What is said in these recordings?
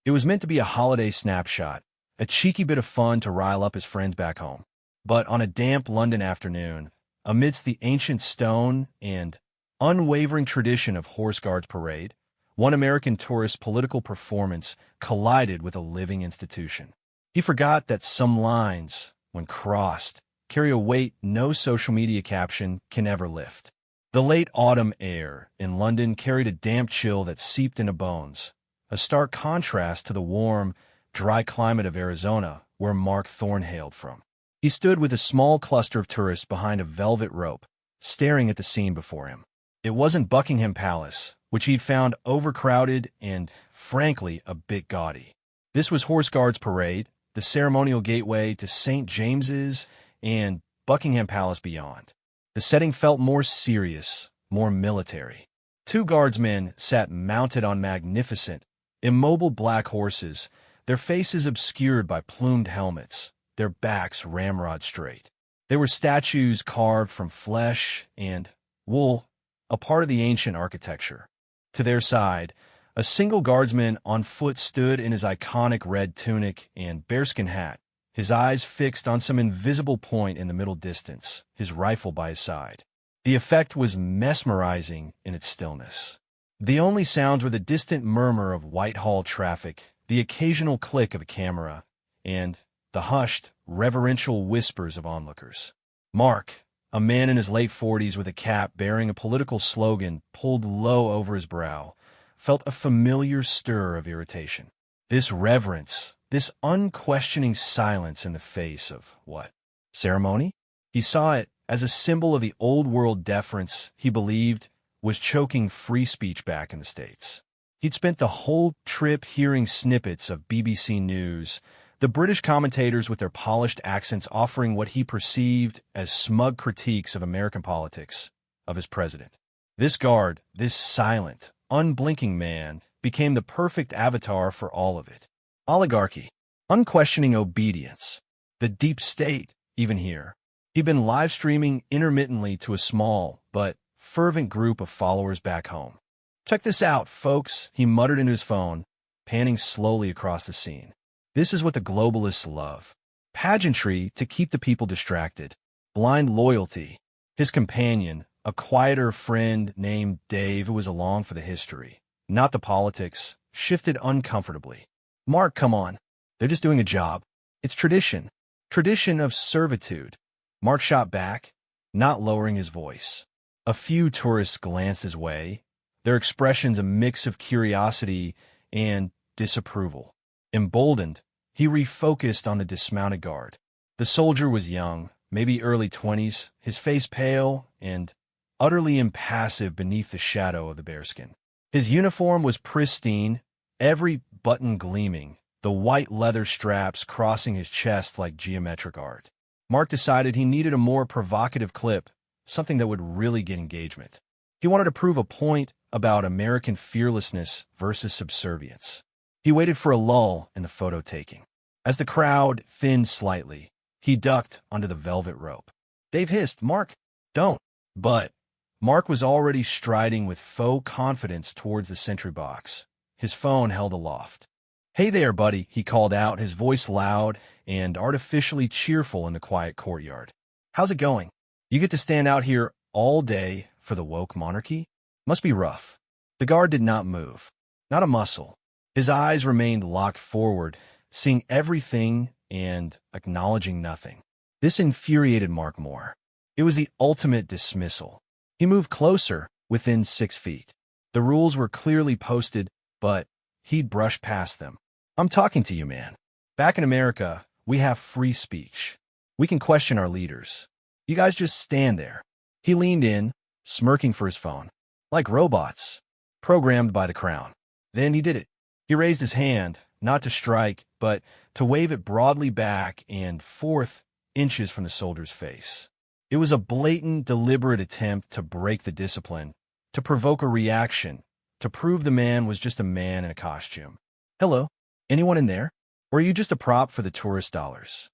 It was meant to be a holiday snapshot, a cheeky bit of fun to rile up his friends back home. But on a damp London afternoon, amidst the ancient stone and unwavering tradition of Horse Guards Parade, one American tourist's political performance collided with a living institution. He forgot that some lines, when crossed, carry a weight no social media caption can ever lift. The late autumn air in London carried a damp chill that seeped into bones, a stark contrast to the warm, dry climate of Arizona, where Mark Thorne hailed from. He stood with a small cluster of tourists behind a velvet rope, staring at the scene before him. It wasn't Buckingham Palace, which he'd found overcrowded and, frankly, a bit gaudy. This was Horse Guards Parade, the ceremonial gateway to St. James's and Buckingham Palace beyond. The setting felt more serious, more military. Two guardsmen sat mounted on magnificent, immobile black horses, their faces obscured by plumed helmets, their backs ramrod straight. They were statues carved from flesh and wool, a part of the ancient architecture. To their side, a single guardsman on foot stood in his iconic red tunic and bearskin hat, his eyes fixed on some invisible point in the middle distance, his rifle by his side. The effect was mesmerizing in its stillness. The only sounds were the distant murmur of Whitehall traffic, the occasional click of a camera, and the hushed, reverential whispers of onlookers. Mark, a man in his late 40s with a cap bearing a political slogan pulled low over his brow, felt a familiar stir of irritation. This reverence, this unquestioning silence in the face of what? Ceremony? He saw it as a symbol of the old-world deference he believed was choking free speech back in the States. He'd spent the whole trip hearing snippets of BBC News, the British commentators with their polished accents offering what he perceived as smug critiques of American politics, of his president. This guard, this silent, unblinking man, became the perfect avatar for all of it. Oligarchy, unquestioning obedience, the deep state, even here. He'd been live-streaming intermittently to a small but fervent group of followers back home. "Check this out, folks," he muttered into his phone, panning slowly across the scene. This is what the globalists love. Pageantry to keep the people distracted. Blind loyalty. His companion, a quieter friend named Dave who was along for the history, not the politics, shifted uncomfortably. "Mark, come on. They're just doing a job. It's tradition. Tradition of servitude." Mark shot back, not lowering his voice. A few tourists glanced his way, their expressions a mix of curiosity and disapproval. Emboldened, he refocused on the dismounted guard. The soldier was young, maybe early 20s, his face pale and utterly impassive beneath the shadow of the bearskin. His uniform was pristine, every button gleaming, the white leather straps crossing his chest like geometric art. Mark decided he needed a more provocative clip, something that would really get engagement. He wanted to prove a point about American fearlessness versus subservience. He waited for a lull in the photo-taking. As the crowd thinned slightly, he ducked under the velvet rope. Dave hissed, "Mark, don't." But Mark was already striding with faux confidence towards the sentry box, his phone held aloft. "Hey there, buddy," he called out, his voice loud and artificially cheerful in the quiet courtyard. "How's it going? You get to stand out here all day for the woke monarchy? Must be rough." The guard did not move, not a muscle. His eyes remained locked forward, seeing everything and acknowledging nothing. This infuriated Mark more. It was the ultimate dismissal. He moved closer, within 6 feet. The rules were clearly posted, but he'd brushed past them. "I'm talking to you, man. Back in America, we have free speech. We can question our leaders. You guys just stand there." He leaned in, smirking for his phone. Like robots, programmed by the crown. Then he did it. He raised his hand, not to strike, but to wave it broadly back and forth inches from the soldier's face. It was a blatant, deliberate attempt to break the discipline, to provoke a reaction, to prove the man was just a man in a costume. "Hello, anyone in there? Or are you just a prop for the tourist dollars?"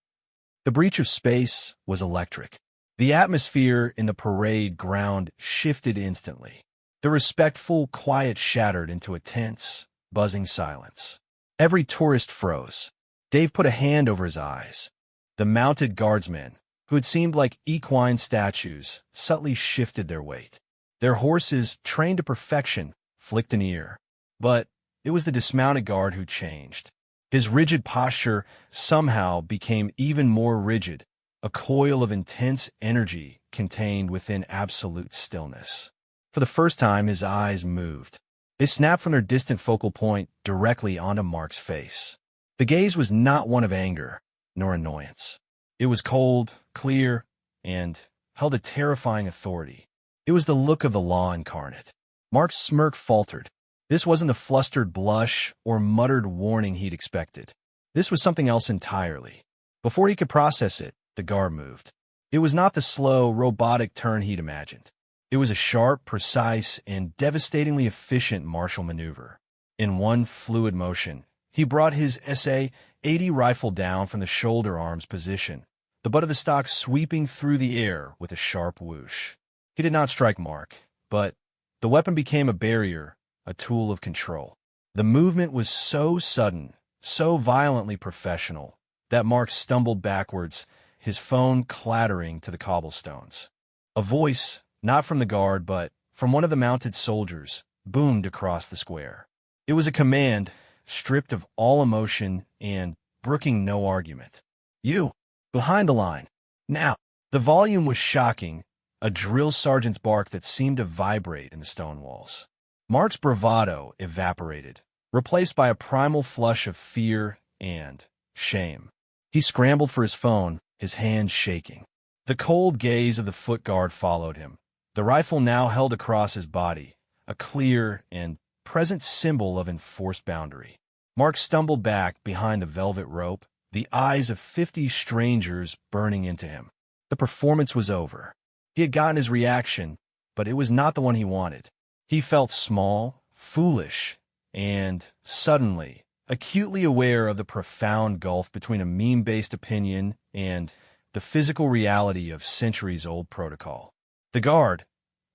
The breach of space was electric. The atmosphere in the parade ground shifted instantly. The respectful quiet shattered into a tense, buzzing silence. Every tourist froze. Dave put a hand over his eyes. The mounted guardsmen, who had seemed like equine statues, subtly shifted their weight. Their horses, trained to perfection, flicked an ear. But it was the dismounted guard who changed. His rigid posture somehow became even more rigid, a coil of intense energy contained within absolute stillness. For the first time, his eyes moved. They snapped from their distant focal point directly onto Mark's face. The gaze was not one of anger nor annoyance. It was cold, clear, and held a terrifying authority. It was the look of the law incarnate. Mark's smirk faltered. This wasn't the flustered blush or muttered warning he'd expected. This was something else entirely. Before he could process it, the guard moved. It was not the slow, robotic turn he'd imagined. It was a sharp, precise, and devastatingly efficient martial maneuver. In one fluid motion, he brought his SA-80 rifle down from the shoulder arms position, the butt of the stock sweeping through the air with a sharp whoosh. He did not strike Mark, but the weapon became a barrier, a tool of control. The movement was so sudden, so violently professional, that Mark stumbled backwards, his phone clattering to the cobblestones. A voice, not from the guard but from one of the mounted soldiers, boomed across the square. It was a command, stripped of all emotion and brooking no argument. "You, behind the line. Now." The volume was shocking, a drill sergeant's bark that seemed to vibrate in the stone walls. Mark's bravado evaporated, replaced by a primal flush of fear and shame. He scrambled for his phone, his hands shaking. The cold gaze of the foot guard followed him, the rifle now held across his body, a clear and present symbol of enforced boundary. Mark stumbled back behind the velvet rope, the eyes of 50 strangers burning into him. The performance was over. He had gotten his reaction, but it was not the one he wanted. He felt small, foolish, and, suddenly, acutely aware of the profound gulf between a meme-based opinion and the physical reality of centuries-old protocol. The guard,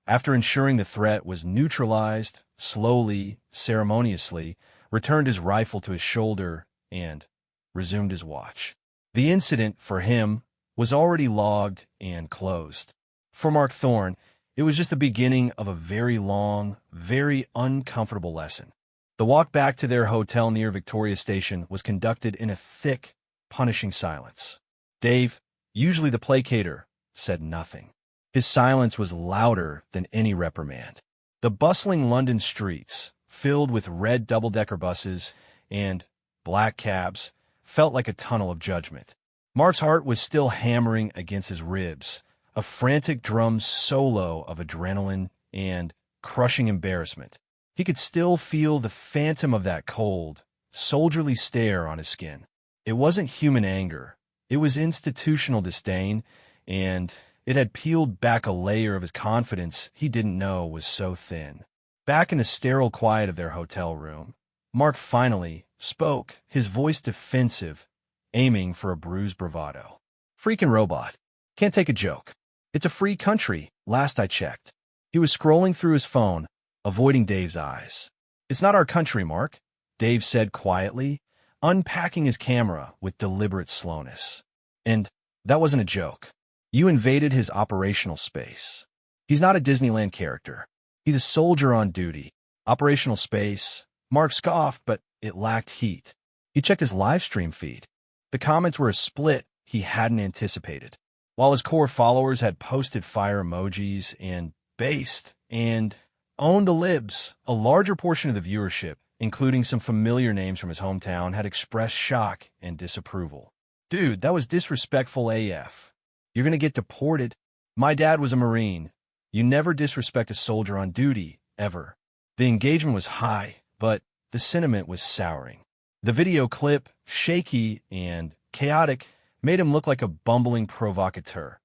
after ensuring the threat was neutralized, slowly, ceremoniously, returned his rifle to his shoulder and resumed his watch. The incident, for him, was already logged and closed. For Mark Thorne, it was just the beginning of a very long, very uncomfortable lesson. The walk back to their hotel near Victoria Station was conducted in a thick, punishing silence. Dave, usually the placater, said nothing. His silence was louder than any reprimand. The bustling London streets, filled with red double-decker buses and black cabs, felt like a tunnel of judgment. Mark's heart was still hammering against his ribs, a frantic drum solo of adrenaline and crushing embarrassment. He could still feel the phantom of that cold, soldierly stare on his skin. It wasn't human anger. It was institutional disdain, and it had peeled back a layer of his confidence he didn't know was so thin. Back in the sterile quiet of their hotel room, Mark finally spoke, his voice defensive, aiming for a bruised bravado. "Freaking robot. Can't take a joke. It's a free country, last I checked." He was scrolling through his phone, avoiding Dave's eyes. "It's not our country, Mark," Dave said quietly, unpacking his camera with deliberate slowness. "And that wasn't a joke. You invaded his operational space. He's not a Disneyland character. He's a soldier on duty. Operational space." Mark scoffed, but it lacked heat. He checked his live stream feed. The comments were a split he hadn't anticipated. While his core followers had posted fire emojis and based and owned the libs, a larger portion of the viewership, including some familiar names from his hometown, had expressed shock and disapproval. "Dude, that was disrespectful AF. You're gonna get deported. My dad was a Marine. You never disrespect a soldier on duty, ever." The engagement was high, but the sentiment was souring. The video clip, shaky and chaotic, made him look like a bumbling provocateur,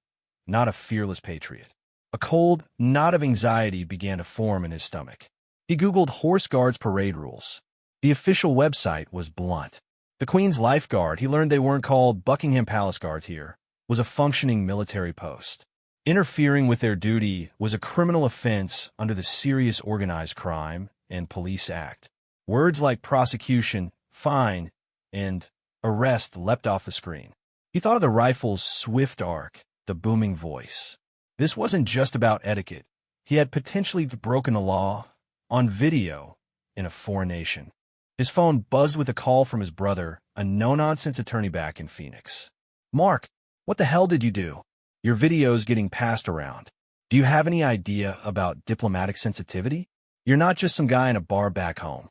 not a fearless patriot. A cold knot of anxiety began to form in his stomach. He Googled Horse Guards parade rules. The official website was blunt. The Queen's Life Guard, he learned they weren't called Buckingham Palace Guards here, was a functioning military post. Interfering with their duty was a criminal offense under the Serious Organized Crime and Police Act. Words like prosecution, fine, and arrest leapt off the screen. He thought of the rifle's swift arc, the booming voice. This wasn't just about etiquette. He had potentially broken the law on video in a foreign nation. His phone buzzed with a call from his brother, a no-nonsense attorney back in Phoenix. "Mark, what the hell did you do? Your video's getting passed around. Do you have any idea about diplomatic sensitivity? You're not just some guy in a bar back home."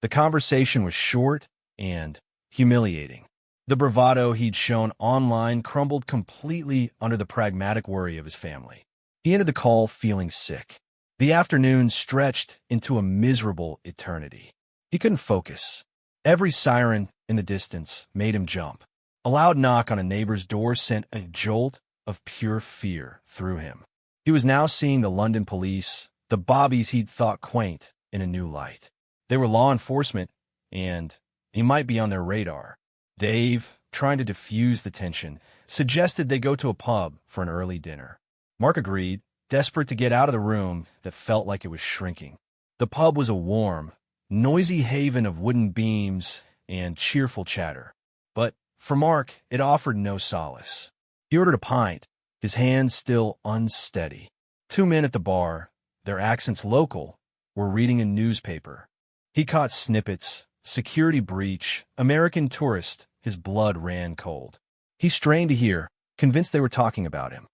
The conversation was short and humiliating. The bravado he'd shown online crumbled completely under the pragmatic worry of his family. He ended the call feeling sick. The afternoon stretched into a miserable eternity. He couldn't focus. Every siren in the distance made him jump. A loud knock on a neighbor's door sent a jolt of pure fear through him. He was now seeing the London police, the bobbies he'd thought quaint, in a new light. They were law enforcement, and he might be on their radar. Dave, trying to diffuse the tension, suggested they go to a pub for an early dinner. Mark agreed, desperate to get out of the room that felt like it was shrinking. The pub was a warm, noisy haven of wooden beams and cheerful chatter. But for Mark, it offered no solace. He ordered a pint, his hands still unsteady. Two men at the bar, their accents local, were reading a newspaper. He caught snippets: security breach, American tourist. His blood ran cold. He strained to hear, convinced they were talking about him.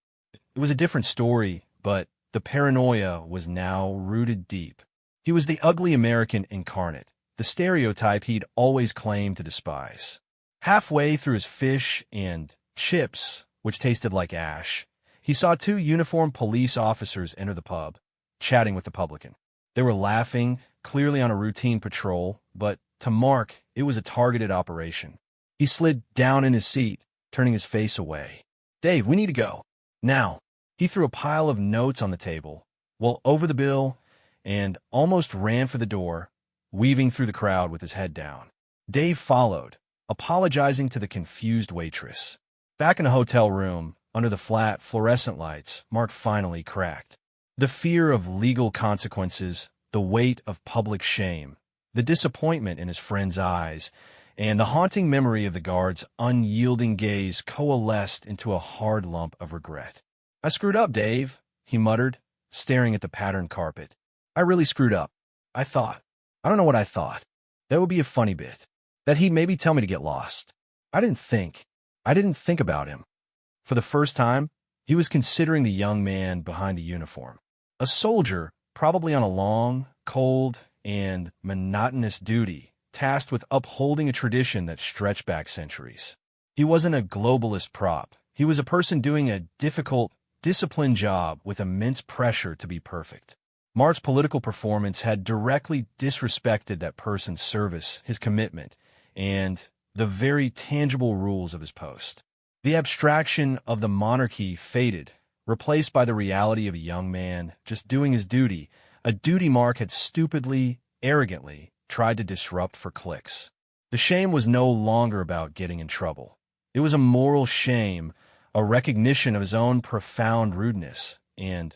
It was a different story, but the paranoia was now rooted deep. He was the ugly American incarnate, the stereotype he'd always claimed to despise. Halfway through his fish and chips, which tasted like ash, he saw two uniformed police officers enter the pub, chatting with the publican. They were laughing, clearly on a routine patrol, but to Mark, it was a targeted operation. He slid down in his seat, turning his face away. "Dave, we need to go. Now." He threw a pile of notes on the table, well over the bill, and almost ran for the door, weaving through the crowd with his head down. Dave followed, apologizing to the confused waitress. Back in the hotel room, under the flat, fluorescent lights, Mark finally cracked. The fear of legal consequences, the weight of public shame, the disappointment in his friend's eyes, and the haunting memory of the guard's unyielding gaze coalesced into a hard lump of regret. "I screwed up, Dave," he muttered, staring at the patterned carpet. "I really screwed up. I don't know what I thought. That would be a funny bit. That he'd maybe tell me to get lost. I didn't think about him." For the first time, he was considering the young man behind the uniform. A soldier, probably on a long, cold, and monotonous duty, tasked with upholding a tradition that stretched back centuries. He wasn't a globalist prop. He was a person doing a difficult, disciplined job with immense pressure to be perfect. Mark's political performance had directly disrespected that person's service, his commitment, and the very tangible rules of his post. The abstraction of the monarchy faded, replaced by the reality of a young man just doing his duty, a duty Mark had stupidly, arrogantly tried to disrupt for clicks. The shame was no longer about getting in trouble. It was a moral shame, a recognition of his own profound rudeness and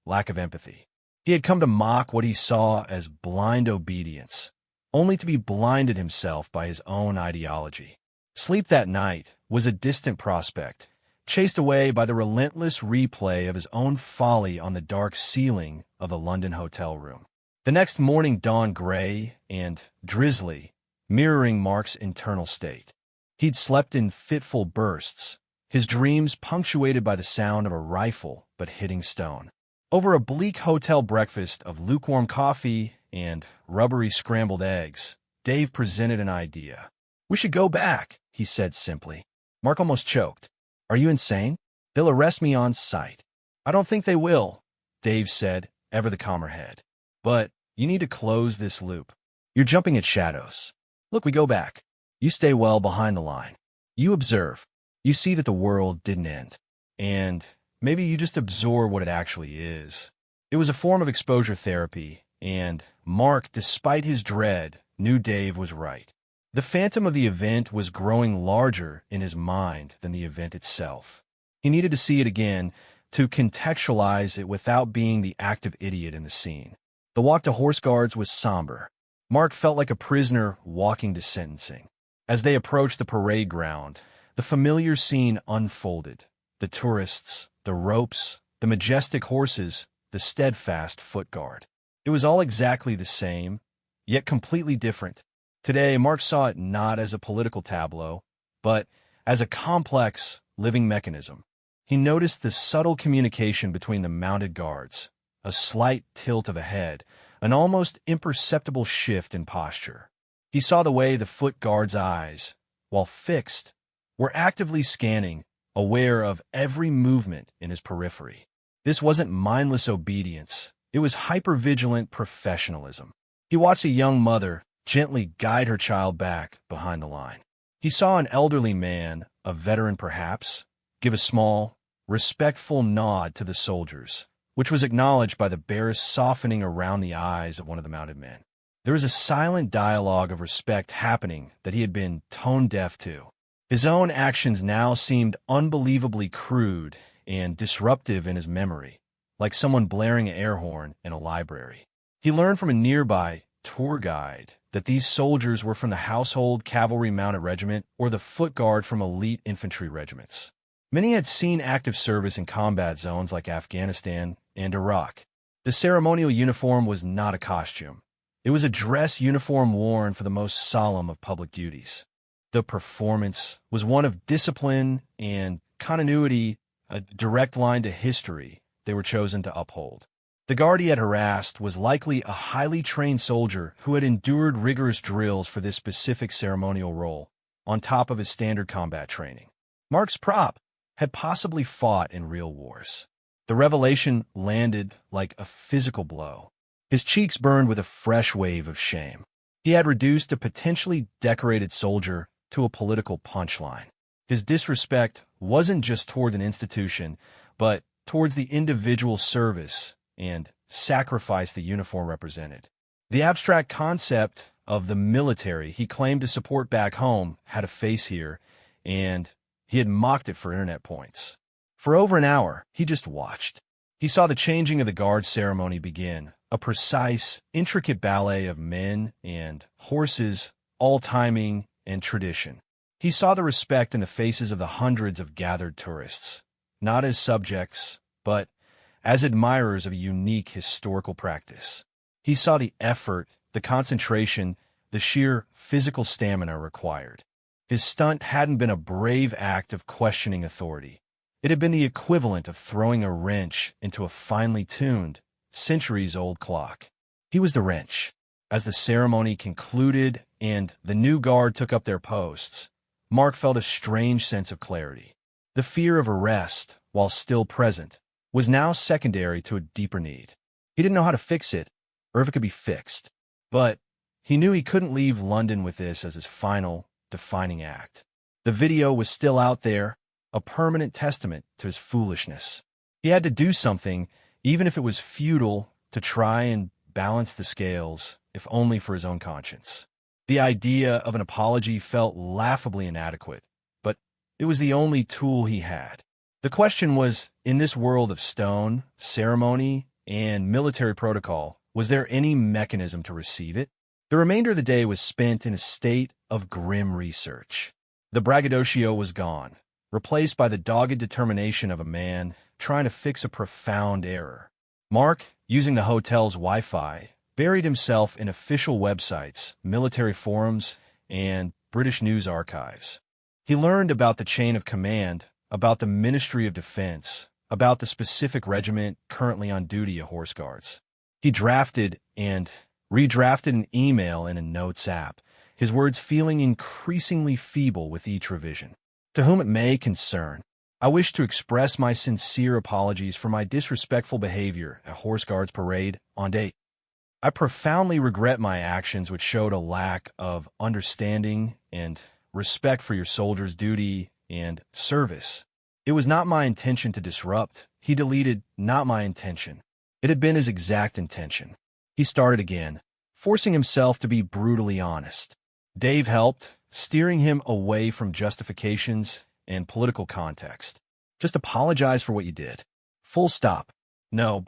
lack of empathy. He had come to mock what he saw as blind obedience, only to be blinded himself by his own ideology. Sleep that night was a distant prospect, chased away by the relentless replay of his own folly on the dark ceiling of the London hotel room. The next morning dawned gray and drizzly, mirroring Mark's internal state. He'd slept in fitful bursts, his dreams punctuated by the sound of a rifle but hitting stone. Over a bleak hotel breakfast of lukewarm coffee and rubbery scrambled eggs, Dave presented an idea. "We should go back," he said simply. Mark almost choked. "Are you insane? They'll arrest me on sight." "I don't think they will," Dave said, ever the calmer head. "But you need to close this loop. You're jumping at shadows. Look, we go back. You stay well behind the line. You observe. You see that the world didn't end. And maybe you just absorb what it actually is." It was a form of exposure therapy, and Mark, despite his dread, knew Dave was right. The phantom of the event was growing larger in his mind than the event itself. He needed to see it again, to contextualize it without being the active idiot in the scene. The walk to Horse Guards was somber. Mark felt like a prisoner walking to sentencing. As they approached the parade ground, the familiar scene unfolded. The tourists, the ropes, the majestic horses, the steadfast foot guard. It was all exactly the same, yet completely different. Today, Mark saw it not as a political tableau, but as a complex, living mechanism. He noticed the subtle communication between the mounted guards, a slight tilt of a head, an almost imperceptible shift in posture. He saw the way the foot guard's eyes, while fixed, were actively scanning, aware of every movement in his periphery. This wasn't mindless obedience. It was hypervigilant professionalism. He watched a young mother gently guide her child back behind the line. He saw an elderly man, a veteran perhaps, give a small, respectful nod to the soldiers, which was acknowledged by the barest softening around the eyes of one of the mounted men. There was a silent dialogue of respect happening that he had been tone-deaf to. His own actions now seemed unbelievably crude and disruptive in his memory, like someone blaring an air horn in a library. He learned from a nearby tour guide that these soldiers were from the Household Cavalry Mounted Regiment or the Foot Guard from elite infantry regiments. Many had seen active service in combat zones like Afghanistan and Iraq. The ceremonial uniform was not a costume. It was a dress uniform worn for the most solemn of public duties. The performance was one of discipline and continuity, a direct line to history they were chosen to uphold. The guard he had harassed was likely a highly trained soldier who had endured rigorous drills for this specific ceremonial role, on top of his standard combat training. Mark's prop had possibly fought in real wars. The revelation landed like a physical blow. His cheeks burned with a fresh wave of shame. He had reduced a potentially decorated soldier to a political punchline. His disrespect wasn't just toward an institution, but towards the individual service and sacrifice the uniform represented. The abstract concept of the military he claimed to support back home had a face here, and he had mocked it for internet points. For over an hour, he just watched. He saw the changing of the guard ceremony begin, a precise, intricate ballet of men and horses, all timing and tradition. He saw the respect in the faces of the hundreds of gathered tourists, not as subjects, but as admirers of a unique historical practice. He saw the effort, the concentration, the sheer physical stamina required. His stunt hadn't been a brave act of questioning authority. It had been the equivalent of throwing a wrench into a finely tuned, centuries-old clock. He was the wrench. As the ceremony concluded and the new guard took up their posts, Mark felt a strange sense of clarity. The fear of arrest, while still present, was now secondary to a deeper need. He didn't know how to fix it, or if it could be fixed. But he knew he couldn't leave London with this as his final, defining act. The video was still out there, a permanent testament to his foolishness. He had to do something, even if it was futile, to try and balance the scales, if only for his own conscience. The idea of an apology felt laughably inadequate, but it was the only tool he had. The question was, in this world of stone, ceremony, and military protocol, was there any mechanism to receive it? The remainder of the day was spent in a state of grim research. The braggadocio was gone, replaced by the dogged determination of a man trying to fix a profound error. Mark, using the hotel's Wi-Fi, buried himself in official websites, military forums, and British news archives. He learned about the chain of command, about the Ministry of Defense, about the specific regiment currently on duty at Horse Guards. He drafted and redrafted an email in a notes app, his words feeling increasingly feeble with each revision. To whom it may concern, I wish to express my sincere apologies for my disrespectful behavior at Horse Guards Parade on date. I profoundly regret my actions, which showed a lack of understanding and respect for your soldiers' duty and service. It was not my intention to disrupt. He deleted, not my intention. It had been his exact intention. He started again, forcing himself to be brutally honest. Dave helped, steering him away from justifications and political context. Just apologize for what you did. Full stop. No,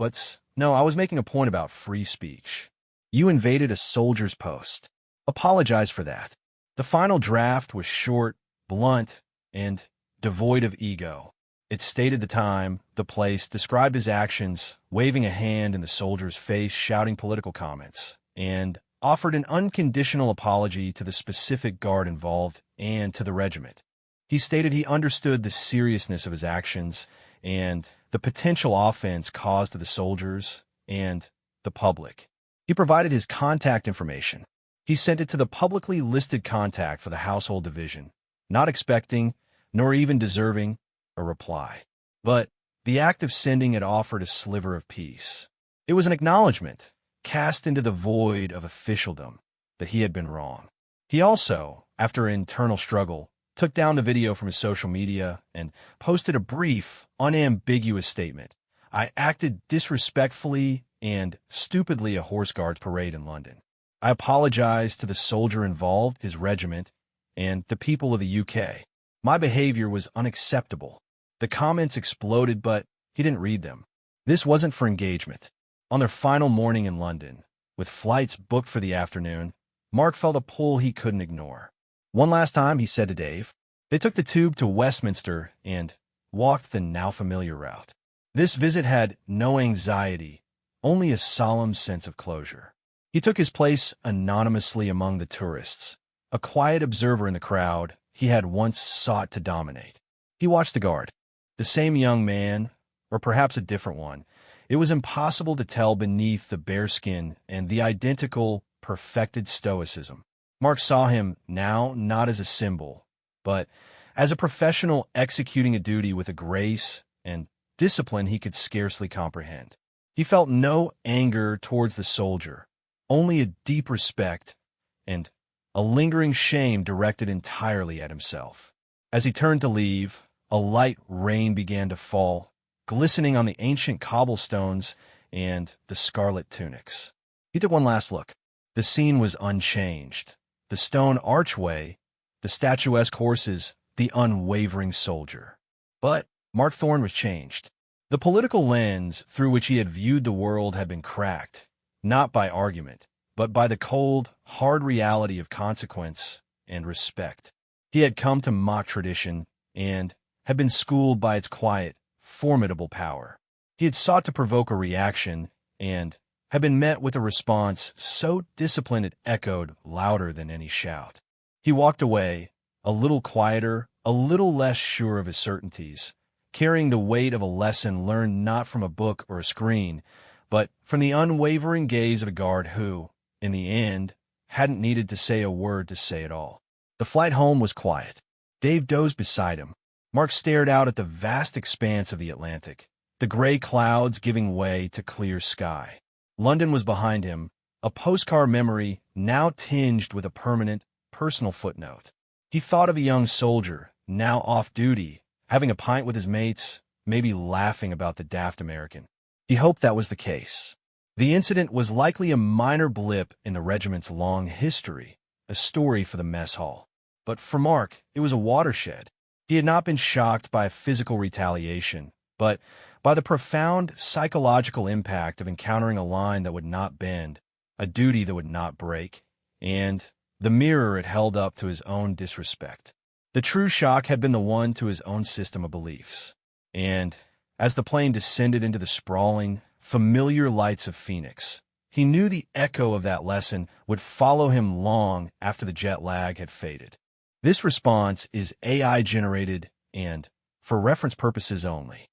I was making a point about free speech. You invaded a soldier's post. Apologize for that. The final draft was short, blunt, and devoid of ego. It stated the time, the place, described his actions, waving a hand in the soldier's face, shouting political comments, and offered an unconditional apology to the specific guard involved and to the regiment. He stated he understood the seriousness of his actions and the potential offense caused to the soldiers and the public. He provided his contact information. He sent it to the publicly listed contact for the household division, not expecting, nor even deserving, a reply. But the act of sending it offered a sliver of peace. It was an acknowledgement, cast into the void of officialdom, that he had been wrong. He also, after an internal struggle, took down the video from his social media and posted a brief, unambiguous statement. I acted disrespectfully and stupidly at Horse Guards parade in London. I apologize to the soldier involved, his regiment, and the people of the UK. My behavior was unacceptable. The comments exploded, but he didn't read them. This wasn't for engagement. On their final morning in London, with flights booked for the afternoon, Mark felt a pull he couldn't ignore. One last time, he said to Dave. They took the tube to Westminster and walked the now familiar route. This visit had no anxiety, only a solemn sense of closure. He took his place anonymously among the tourists, a quiet observer in the crowd he had once sought to dominate. He watched the guard, the same young man, or perhaps a different one. It was impossible to tell beneath the bare skin and the identical, perfected stoicism. Mark saw him now not as a symbol, but as a professional executing a duty with a grace and discipline he could scarcely comprehend. He felt no anger towards the soldier, only a deep respect and a lingering shame directed entirely at himself. As he turned to leave, a light rain began to fall, glistening on the ancient cobblestones and the scarlet tunics. He took one last look. The scene was unchanged. The stone archway, the statuesque horses, the unwavering soldier. But Mark Thorne was changed. The political lens through which he had viewed the world had been cracked, not by argument, but by the cold, hard reality of consequence and respect. He had come to mock tradition and had been schooled by its quiet, formidable power. He had sought to provoke a reaction and had been met with a response so disciplined it echoed louder than any shout. He walked away, a little quieter, a little less sure of his certainties, carrying the weight of a lesson learned not from a book or a screen, but from the unwavering gaze of a guard who, in the end, hadn't needed to say a word to say it all. The flight home was quiet. Dave dozed beside him. Mark stared out at the vast expanse of the Atlantic, the gray clouds giving way to clear sky. London was behind him, a postcard memory now tinged with a permanent, personal footnote. He thought of a young soldier, now off duty, having a pint with his mates, maybe laughing about the daft American. He hoped that was the case. The incident was likely a minor blip in the regiment's long history, a story for the mess hall. But for Mark, it was a watershed. He had not been shocked by a physical retaliation, but by the profound psychological impact of encountering a line that would not bend, a duty that would not break, and the mirror it held up to his own disrespect. The true shock had been the one to his own system of beliefs. And as the plane descended into the sprawling, familiar lights of Phoenix, he knew the echo of that lesson would follow him long after the jet lag had faded. This response is AI-generated and, for reference purposes only,